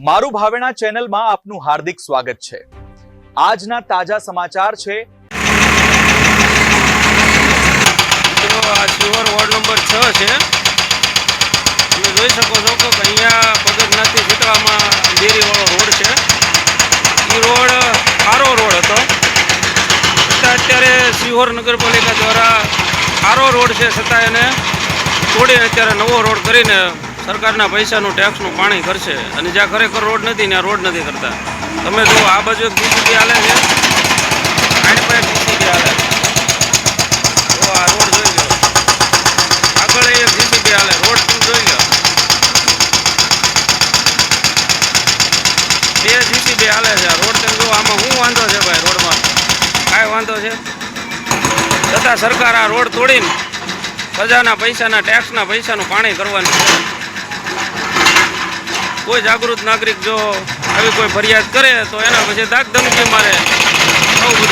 મારું ભાવેણા ચેનલમાં આપનું હાર્દિક સ્વાગત છે। આજના તાજા સમાચાર છે। આ શિહોર વોર્ડ નંબર 6 છે। તમે જોઈ શકો છો કે અહીંયા પગથનાથી સીતળામાં ડેરીવાળો રોડ છે। એ રોડ સારો રોડ હતો, અત્યારે શિહોર નગરપાલિકા દ્વારા સારો રોડ છે છતાં એને તોડી અત્યારે નવો રોડ કરીને સરકારના પૈસાનું ટેક્સનું પાણી કરશે અને જ્યાં ખરેખર રોડ નથી ત્યાં રોડ નથી કરતા। તમે જુઓ આ બાજુ એક જીસીબી હાલે છે, આની પાસે જીસીબી હાલે, જો આ રોડ જોઈ લો, આગળ એક જીસીબી હાલે, રોડ તમે જોઈ લો, બે જીસીબી હાલે છે। રોડ તમે જુઓ, આમાં શું વાંધો છે ભાઈ? રોડમાં કાંઈ વાંધો છે છતાં સરકાર આ રોડ તોડીને પ્રજાના પૈસાના ટેક્સના પૈસાનું પાણી કરવાનું છે। કોઈ જાગૃત નાગરિક જો આવી કોઈ ફરિયાદ કરે તો એના પછી દાગ ધમકી મારે, આવું બધું